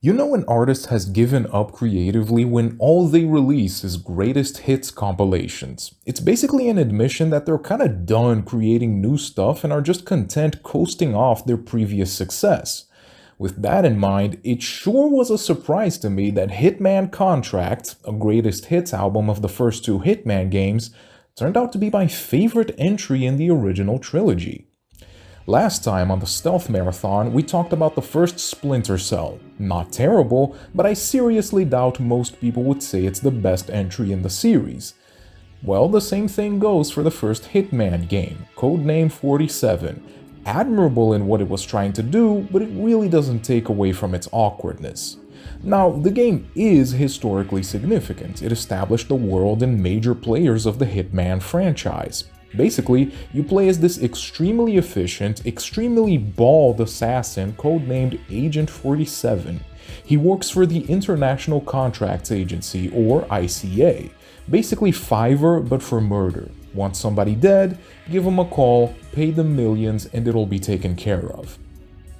You know, an artist has given up creatively when all they release is greatest hits compilations. It's basically an admission that they're kinda done creating new stuff and are just content coasting off their previous success. With that in mind, it sure was a surprise to me that Hitman Contract, a greatest hits album of the first two Hitman games, turned out to be my favorite entry in the original trilogy. Last time on the Stealth Marathon, we talked about the first Splinter Cell. Not terrible, but I seriously doubt most people would say it's the best entry in the series. Well, the same thing goes for the first Hitman game, Codename 47. Admirable in what it was trying to do, but it really doesn't take away from its awkwardness. Now, the game is historically significant. It established the world and major players of the Hitman franchise. Basically, you play as this extremely efficient, extremely bald assassin codenamed Agent 47. He works for the International Contracts Agency, or ICA. Basically Fiverr, but for murder. Want somebody dead? Give him a call, pay them millions, and it'll be taken care of.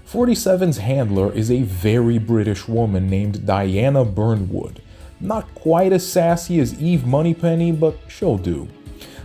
47's handler is a very British woman named Diana Burnwood. Not quite as sassy as Eve Moneypenny, but she'll do.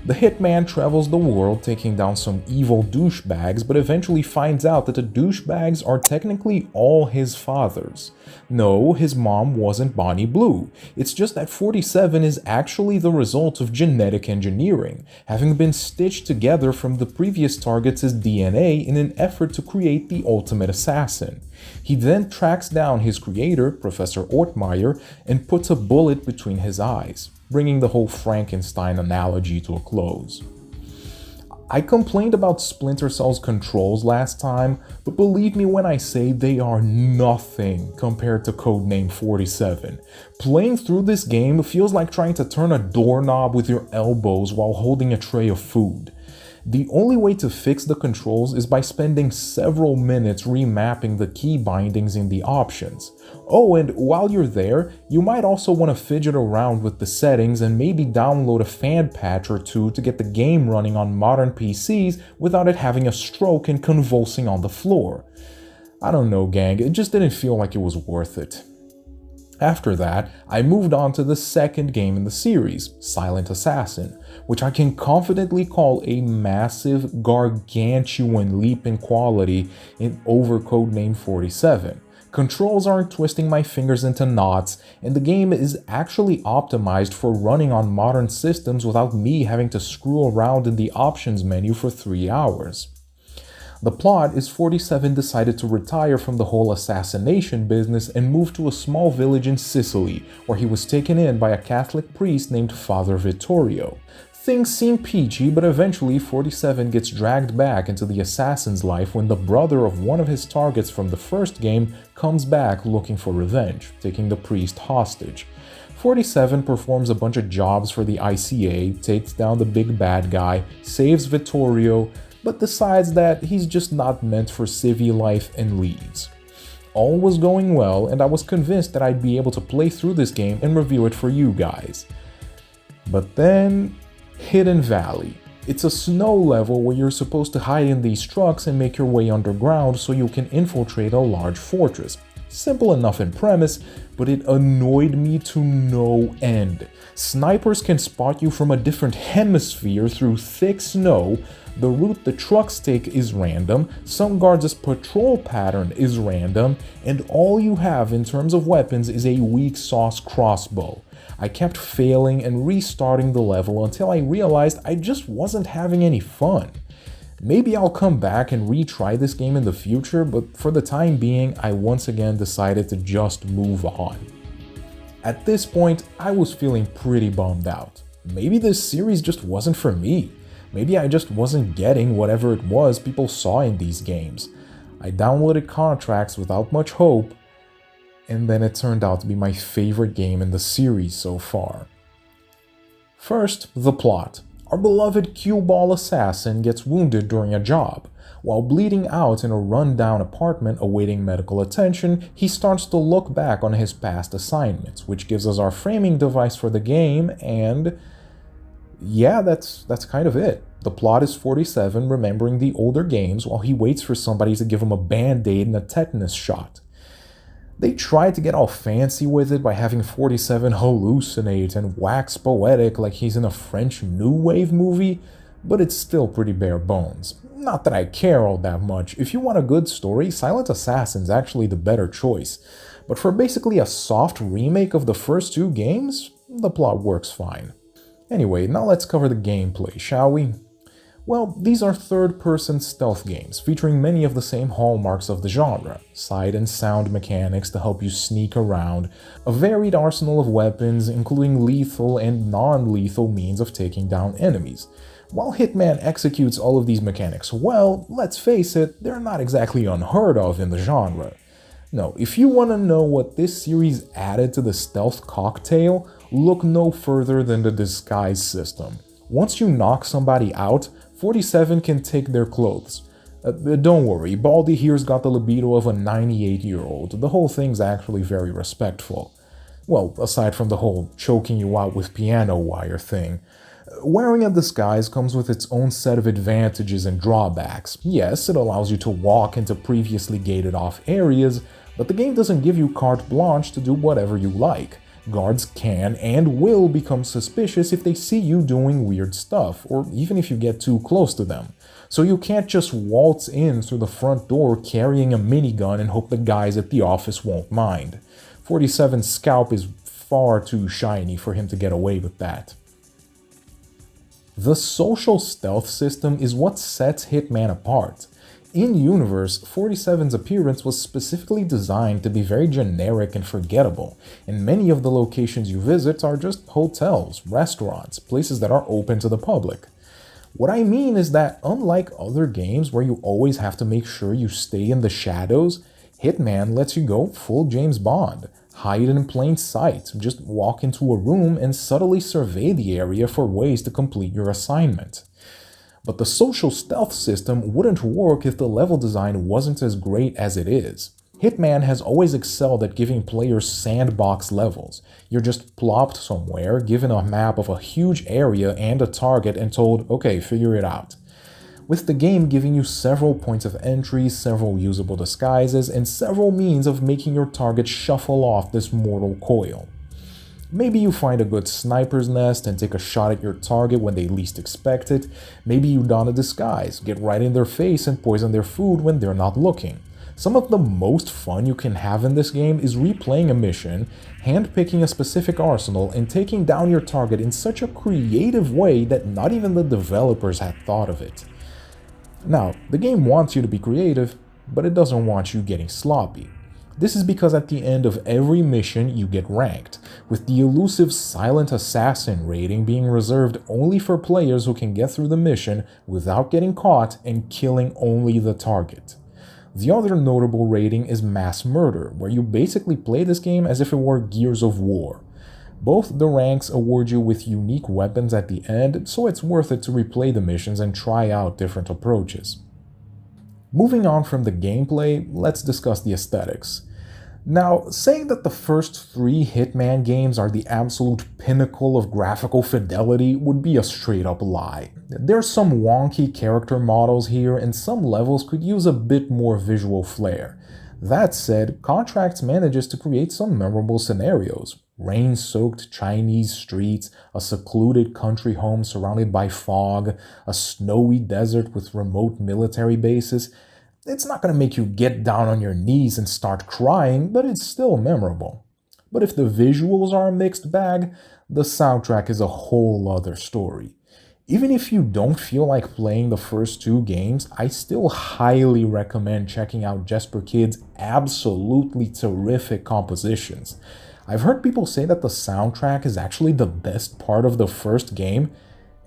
The hitman travels the world taking down some evil douchebags, but eventually finds out that the douchebags are technically all his fathers. No, his mom wasn't Bonnie Blue. It's just that 47 is actually the result of genetic engineering, having been stitched together from the previous target's DNA in an effort to create the ultimate assassin. He then tracks down his creator, Professor Ortmeyer, and puts a bullet between his eyes, bringing the whole Frankenstein analogy to a close. I complained about Splinter Cell's controls last time, but believe me when I say they are nothing compared to Codename 47. Playing through this game feels like trying to turn a doorknob with your elbows while holding a tray of food. The only way to fix the controls is by spending several minutes remapping the key bindings in the options. Oh, and while you're there, you might also want to fidget around with the settings and maybe download a fan patch or two to get the game running on modern PCs without it having a stroke and convulsing on the floor. I don't know, gang, it just didn't feel like it was worth it. After that, I moved on to the second game in the series, Silent Assassin, which I can confidently call a massive, gargantuan leap in quality over Codename 47. Controls aren't twisting my fingers into knots, and the game is actually optimized for running on modern systems without me having to screw around in the options menu for 3 hours. The plot is 47 decided to retire from the whole assassination business and move to a small village in Sicily, where he was taken in by a Catholic priest named Father Vittorio. Things seem peachy, but eventually 47 gets dragged back into the assassin's life when the brother of one of his targets from the first game comes back looking for revenge, taking the priest hostage. 47 performs a bunch of jobs for the ICA, takes down the big bad guy, saves Vittorio, but decides that he's just not meant for civvy life and leaves. All was going well, and I was convinced that I'd be able to play through this game and review it for you guys. But then, Hidden Valley. It's a snow level where you're supposed to hide in these trucks and make your way underground so you can infiltrate a large fortress. Simple enough in premise, but it annoyed me to no end. Snipers can spot you from a different hemisphere through thick snow. The route the trucks take is random, some guards' patrol pattern is random, and all you have in terms of weapons is a weak sauce crossbow. I kept failing and restarting the level until I realized I just wasn't having any fun. Maybe I'll come back and retry this game in the future, but for the time being, I once again decided to just move on. At this point, I was feeling pretty bummed out. Maybe this series just wasn't for me. Maybe I just wasn't getting whatever it was people saw in these games. I downloaded Contracts without much hope, and then it turned out to be my favorite game in the series so far. First, the plot. Our beloved cue ball assassin gets wounded during a job. While bleeding out in a run-down apartment awaiting medical attention, he starts to look back on his past assignments, which gives us our framing device for the game, and yeah, that's kind of it. The plot is 47 remembering the older games while he waits for somebody to give him a band-aid and a tetanus shot. They tried to get all fancy with it by having 47 hallucinate and wax poetic like he's in a French New Wave movie, but it's still pretty bare bones. Not that I care all that much. If you want a good story, Silent Assassin's actually the better choice. But for basically a soft remake of the first two games, the plot works fine. Anyway, now let's cover the gameplay, shall we? Well, these are third-person stealth games, featuring many of the same hallmarks of the genre. Sight and sound mechanics to help you sneak around, a varied arsenal of weapons, including lethal and non-lethal means of taking down enemies. While Hitman executes all of these mechanics well, let's face it, they're not exactly unheard of in the genre. No, if you want to know what this series added to the stealth cocktail, look no further than the disguise system. Once you knock somebody out, 47 can take their clothes. Don't worry, Baldy here's got the libido of a 98-year-old. The whole thing's actually very respectful. Well, aside from the whole choking you out with piano wire thing. Wearing a disguise comes with its own set of advantages and drawbacks. Yes, it allows you to walk into previously gated off areas, but the game doesn't give you carte blanche to do whatever you like. Guards can and will become suspicious if they see you doing weird stuff, or even if you get too close to them. So you can't just waltz in through the front door carrying a minigun and hope the guys at the office won't mind. 47's scalp is far too shiny for him to get away with that. The social stealth system is what sets Hitman apart. In-universe, 47's appearance was specifically designed to be very generic and forgettable, and many of the locations you visit are just hotels, restaurants, places that are open to the public. What I mean is that unlike other games where you always have to make sure you stay in the shadows, Hitman lets you go full James Bond. Hide in plain sight, just walk into a room and subtly survey the area for ways to complete your assignment. But the social stealth system wouldn't work if the level design wasn't as great as it is. Hitman has always excelled at giving players sandbox levels. You're just plopped somewhere, given a map of a huge area and a target and told, okay, figure it out. With the game giving you several points of entry, several usable disguises, and several means of making your target shuffle off this mortal coil. Maybe you find a good sniper's nest and take a shot at your target when they least expect it. Maybe you don a disguise, get right in their face and poison their food when they're not looking. Some of the most fun you can have in this game is replaying a mission, handpicking a specific arsenal, and taking down your target in such a creative way that not even the developers had thought of it. Now, the game wants you to be creative, but it doesn't want you getting sloppy. This is because at the end of every mission you get ranked, with the elusive Silent Assassin rating being reserved only for players who can get through the mission without getting caught and killing only the target. The other notable rating is Mass Murder, where you basically play this game as if it were Gears of War. Both the ranks award you with unique weapons at the end, so it's worth it to replay the missions and try out different approaches. Moving on from the gameplay, let's discuss the aesthetics. Now, saying that the first 3 Hitman games are the absolute pinnacle of graphical fidelity would be a straight-up lie. There's some wonky character models here, and some levels could use a bit more visual flair. That said, Contracts manages to create some memorable scenarios. Rain-soaked Chinese streets, a secluded country home surrounded by fog, a snowy desert with remote military bases. It's not going to make you get down on your knees and start crying, but it's still memorable. But if the visuals are a mixed bag, the soundtrack is a whole other story. Even if you don't feel like playing the first 2 games, I still highly recommend checking out Jesper Kyd's absolutely terrific compositions. I've heard people say that the soundtrack is actually the best part of the first game,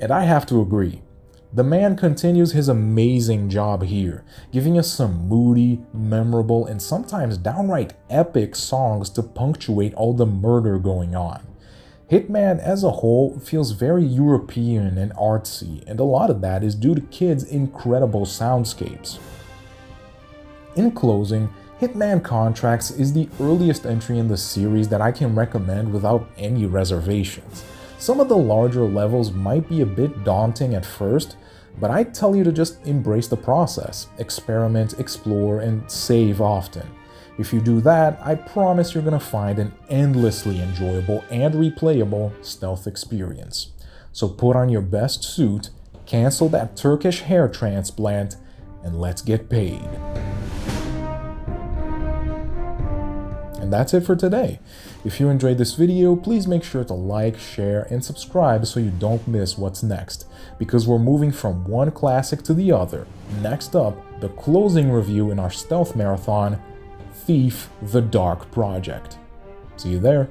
and I have to agree. The man continues his amazing job here, giving us some moody, memorable, and sometimes downright epic songs to punctuate all the murder going on. Hitman as a whole feels very European and artsy, and a lot of that is due to Kyd's incredible soundscapes. In closing, Hitman Contracts is the earliest entry in the series that I can recommend without any reservations. Some of the larger levels might be a bit daunting at first, but I tell you to just embrace the process, experiment, explore, and save often. If you do that, I promise you're gonna find an endlessly enjoyable and replayable stealth experience. So put on your best suit, cancel that Turkish hair transplant, and let's get paid. And that's it for today. If you enjoyed this video, please make sure to like, share, and subscribe so you don't miss what's next, because we're moving from one classic to the other. Next up, the closing review in our stealth marathon, Thief: The Dark Project. See you there.